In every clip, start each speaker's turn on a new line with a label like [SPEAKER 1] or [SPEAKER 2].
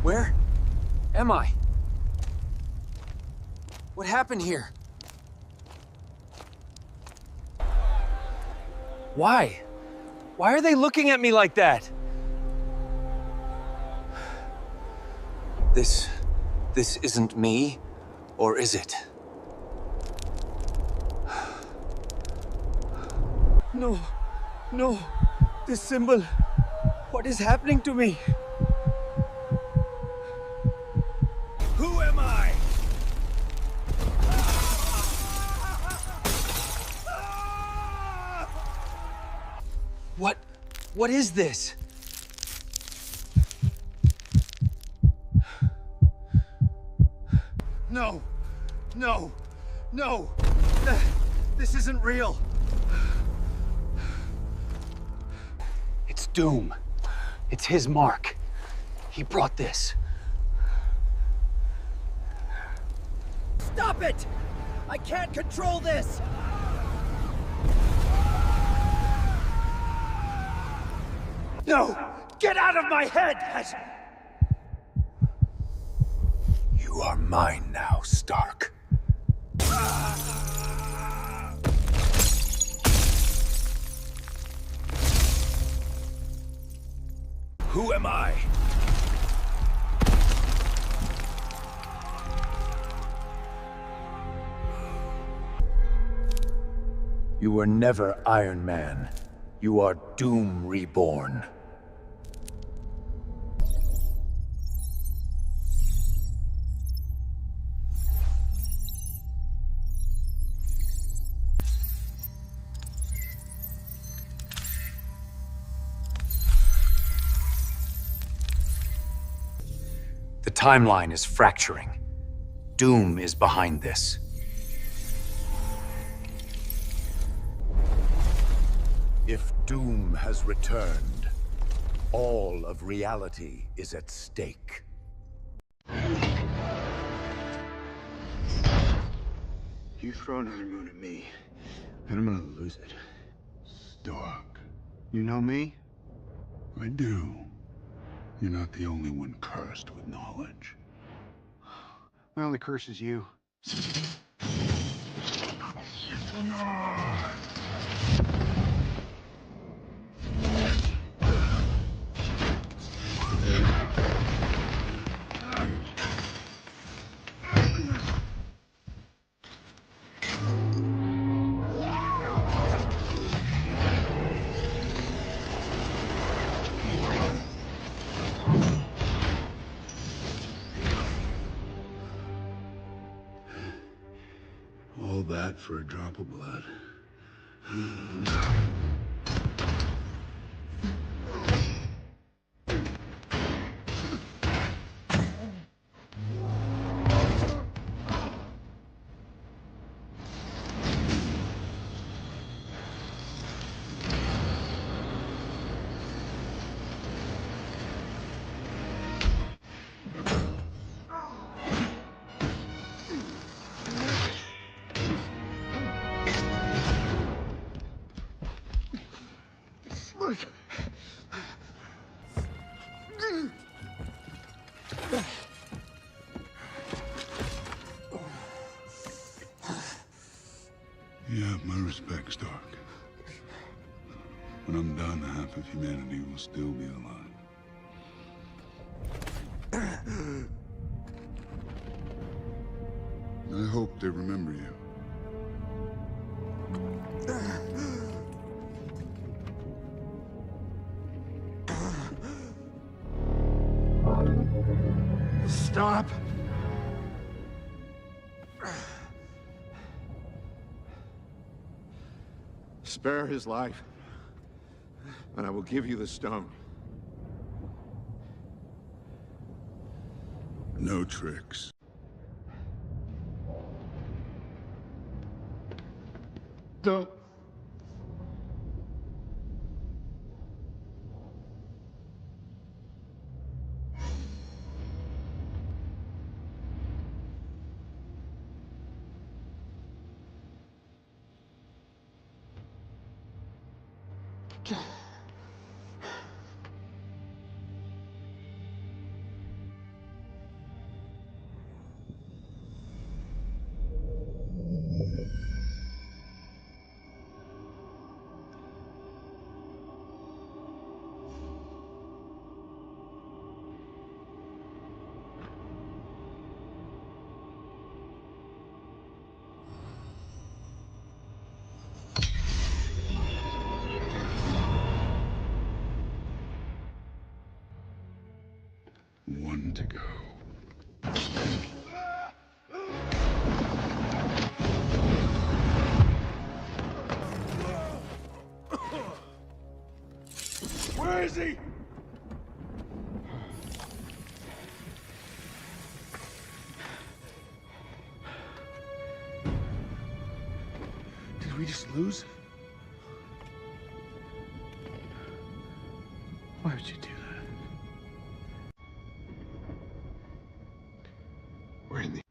[SPEAKER 1] Where am I? What happened here? Why? Why are they looking at me like that? This isn't me, or is it? No, no, this symbol. What is happening to me? Who am I? What is this? No, no, no, this isn't real. It's Doom. It's his mark. He brought this.
[SPEAKER 2] Stop it! I can't control this!
[SPEAKER 1] No! Get out of my head! You are mine now, Stark. Who am I? You were never Iron Man. You are Doom reborn. The timeline is fracturing. Doom is behind this.
[SPEAKER 3] If Doom has returned, all of reality is at stake.
[SPEAKER 4] You throw another moon at me, and I'm gonna lose it.
[SPEAKER 5] Stark.
[SPEAKER 4] You know me?
[SPEAKER 5] I do. You're not the only one cursed with knowledge.
[SPEAKER 4] My only curse is you.
[SPEAKER 5] All that for a drop of blood. You have my respect, Stark. When I'm done, half of humanity will still be alive. I hope they remember you.
[SPEAKER 4] Stop!
[SPEAKER 6] Spare his life, and I will give you the stone.
[SPEAKER 5] No tricks.
[SPEAKER 4] Don't.
[SPEAKER 5] One to go.
[SPEAKER 6] Where is he?
[SPEAKER 5] Did we just lose? Why would you do that?
[SPEAKER 6] We're in the...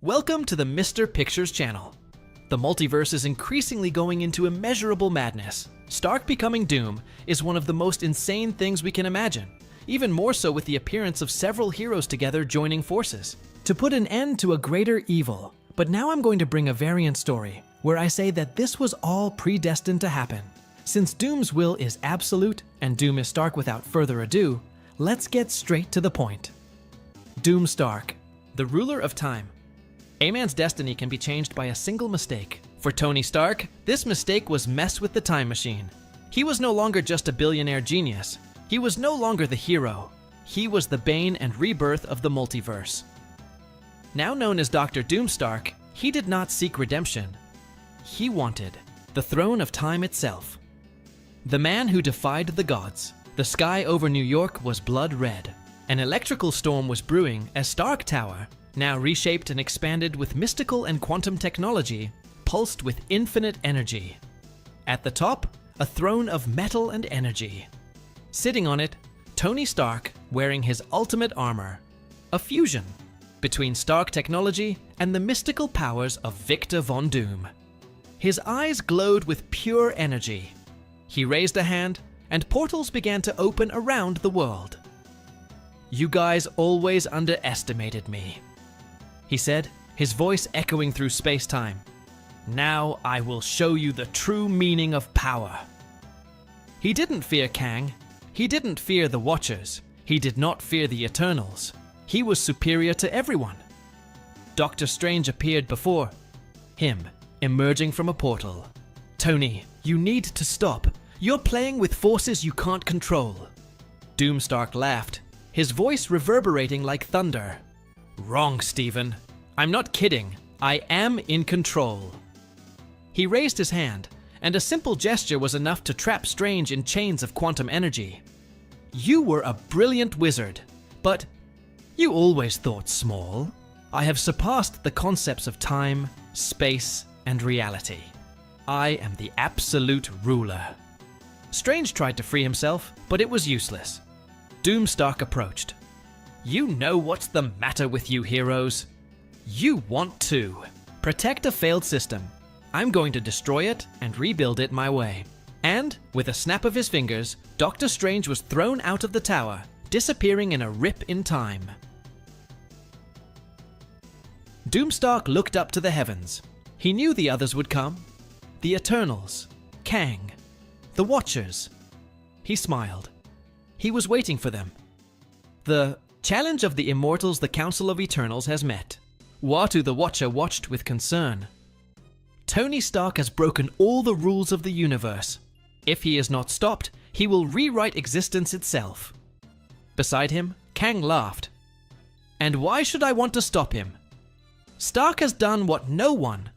[SPEAKER 7] Welcome to the Mr. Pictures channel. The multiverse is increasingly going into immeasurable madness. Stark becoming Doom is one of the most insane things we can imagine, even more so with the appearance of several heroes together joining forces to put an end to a greater evil. But now I'm going to bring a variant story where I say that this was all predestined to happen. Since Doom's will is absolute and Doom is Stark without further ado, let's get straight to the point. Doom Stark, the ruler of time. A man's destiny can be changed by a single mistake. For Tony Stark, this mistake was mess with the time machine. He was no longer just a billionaire genius. He was no longer the hero. He was the bane and rebirth of the multiverse. Now known as Dr. Doom Stark, he did not seek redemption. He wanted the throne of time itself. The man who defied the gods. The sky over New York was blood red. An electrical storm was brewing as Stark Tower, now reshaped and expanded with mystical and quantum technology, pulsed with infinite energy. At the top, a throne of metal and energy. Sitting on it, Tony Stark wearing his ultimate armor, a fusion between Stark technology and the mystical powers of Victor Von Doom. His eyes glowed with pure energy. He raised a hand, and portals began to open around the world. "You guys always underestimated me," he said, his voice echoing through space-time. "Now I will show you the true meaning of power." He didn't fear Kang. He didn't fear the Watchers. He did not fear the Eternals. He was superior to everyone. Doctor Strange appeared before him, emerging from a portal. "Tony, you need to stop. You're playing with forces you can't control." Doom Stark laughed, his voice reverberating like thunder. "Wrong, Stephen. I'm not kidding. I am in control." He raised his hand, and a simple gesture was enough to trap Strange in chains of quantum energy. "You were a brilliant wizard, but you always thought small. I have surpassed the concepts of time, space, and reality. I am the absolute ruler." Strange tried to free himself, but it was useless. Doom Stark approached. "You know what's the matter with you heroes? You want to protect a failed system. I'm going to destroy it and rebuild it my way." And, with a snap of his fingers, Doctor Strange was thrown out of the tower, disappearing in a rip in time. Doom Stark looked up to the heavens. He knew the others would come. The Eternals, Kang, the Watchers. He smiled. He was waiting for them. The challenge of the Immortals the Council of Eternals has met. Uatu the Watcher watched with concern. Tony Stark has broken all the rules of the universe. If he is not stopped, he will rewrite existence itself. Beside him, Kang laughed. "And why should I want to stop him? Stark has done what no one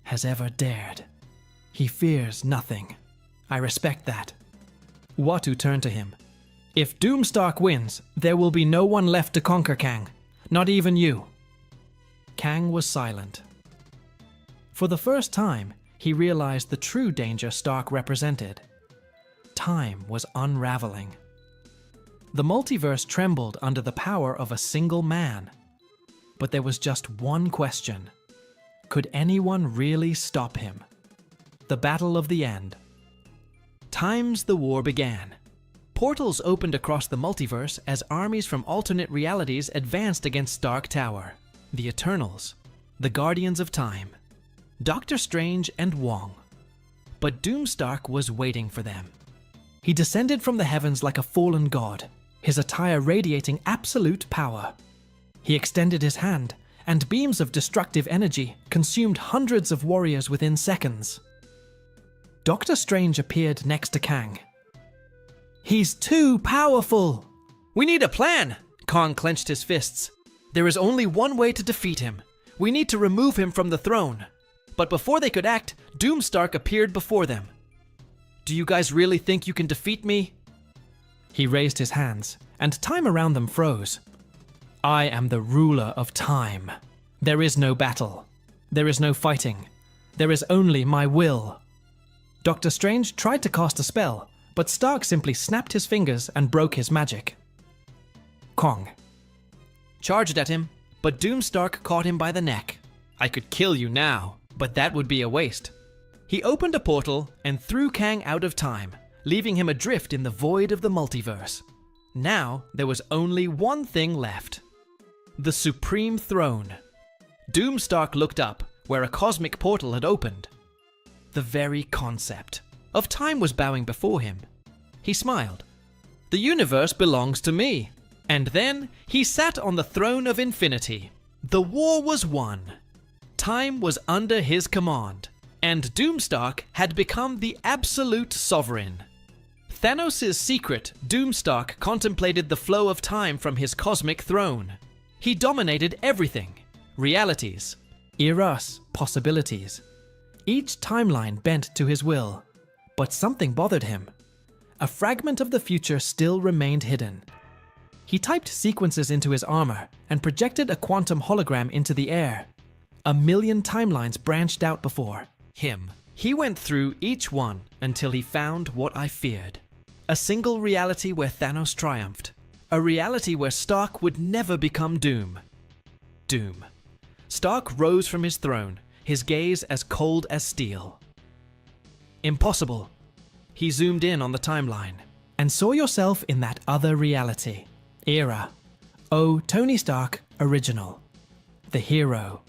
[SPEAKER 7] has ever dared. He fears nothing. I respect that." Uatu turned to him. "If Doom Stark wins, there will be no one left to conquer Kang. Not even you." Kang was silent. For the first time, he realized the true danger Stark represented. Time was unraveling. The multiverse trembled under the power of a single man. But there was just one question. Could anyone really stop him? The battle of the end. The war began. Portals opened across the multiverse as armies from alternate realities advanced against Stark Tower. The Eternals, the Guardians of Time, Doctor Strange and Wong. But Doom Stark was waiting for them. He descended from the heavens like a fallen god, his attire radiating absolute power. He extended his hand, and beams of destructive energy consumed hundreds of warriors within seconds. Doctor Strange appeared next to Kang. "He's too powerful!" "We need a plan!" Kang clenched his fists. "There is only one way to defeat him. We need to remove him from the throne." But before they could act, Doomstark appeared before them. "Do you guys really think you can defeat me?" He raised his hands, and time around them froze. "I am the ruler of time. There is no battle. There is no fighting. There is only my will." Doctor Strange tried to cast a spell, but Stark simply snapped his fingers and broke his magic. Kong charged at him, but Doomstark caught him by the neck. "I could kill you now, but that would be a waste." He opened a portal and threw Kang out of time, leaving him adrift in the void of the multiverse. Now there was only one thing left: the Supreme Throne. Doomstark looked up, where a cosmic portal had opened. The very concept of time was bowing before him. He smiled. "The universe belongs to me." And then he sat on the throne of infinity. The war was won. Time was under his command, and Doomstark had become the absolute sovereign. Thanos' secret, Doomstark contemplated the flow of time from his cosmic throne. He dominated everything: realities, eras, possibilities. Each timeline bent to his will, but something bothered him. A fragment of the future still remained hidden. He typed sequences into his armor and projected a quantum hologram into the air. 1,000,000 timelines branched out before him. He went through each one until he found what I feared. A single reality where Thanos triumphed. A reality where Stark would never become Doom. Doom. Stark rose from his throne, his gaze as cold as steel. "Impossible." He zoomed in on the timeline and saw yourself in that other reality. Era. Oh, Tony Stark, original. The hero.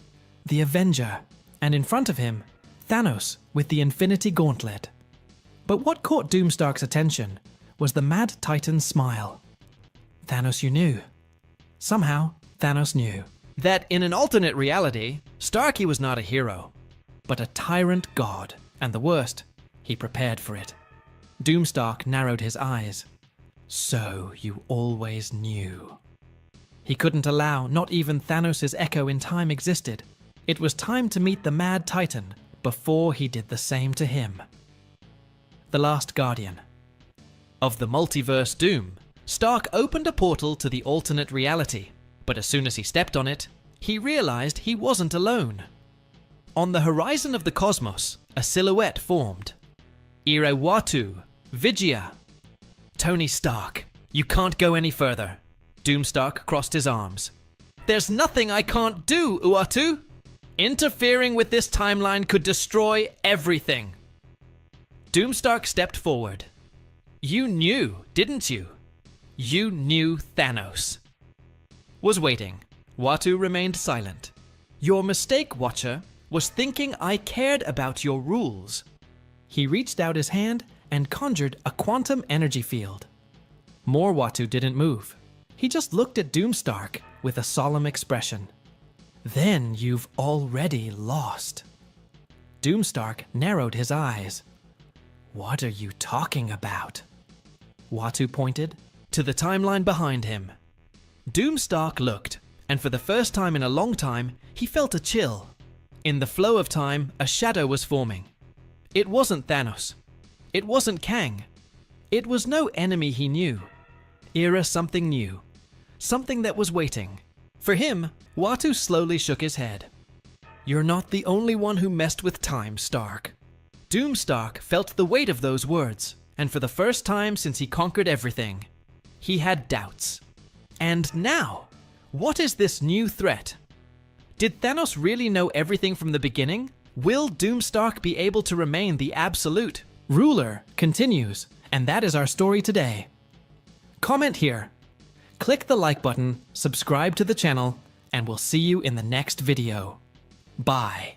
[SPEAKER 7] The Avenger. And in front of him, Thanos with the Infinity Gauntlet. But what caught Doomstark's attention was the Mad Titan's smile. "Thanos, you knew." Somehow, Thanos knew that in an alternate reality, Starky was not a hero, but a tyrant god, and the worst, he prepared for it. Doomstark narrowed his eyes. "So you always knew." He couldn't allow not even Thanos' echo in time existed. It was time to meet the Mad Titan before he did the same to him. The Last Guardian. Of the multiverse Doom, Stark opened a portal to the alternate reality, but as soon as he stepped on it, he realized he wasn't alone. On the horizon of the cosmos, a silhouette formed. Watu, Vigia. "Tony Stark, you can't go any further." Doomstark crossed his arms. "There's nothing I can't do, Uatu. Interfering with this timeline could destroy everything." Doomstark stepped forward. "You knew, didn't you? You knew Thanos." Was waiting. Watu remained silent. "Your mistake, Watcher, was thinking I cared about your rules." He reached out his hand and conjured a quantum energy field. More Watu didn't move. He just looked at Doomstark with a solemn expression. "Then you've already lost." Doomstark narrowed his eyes. "What are you talking about?" Watu pointed to the timeline behind him. Doomstark looked, and for the first time in a long time, he felt a chill. In the flow of time, a shadow was forming. It wasn't Thanos. It wasn't Kang. It was no enemy he knew. Era something new. Something that was waiting. For him, Watu slowly shook his head. "You're not the only one who messed with time, Stark." Doomstark felt the weight of those words, and for the first time since he conquered everything, he had doubts. And now, what is this new threat? Did Thanos really know everything from the beginning? Will Doomstark be able to remain the absolute ruler? Continues, and that is our story today. Comment here. Click the like button, subscribe to the channel, and we'll see you in the next video. Bye.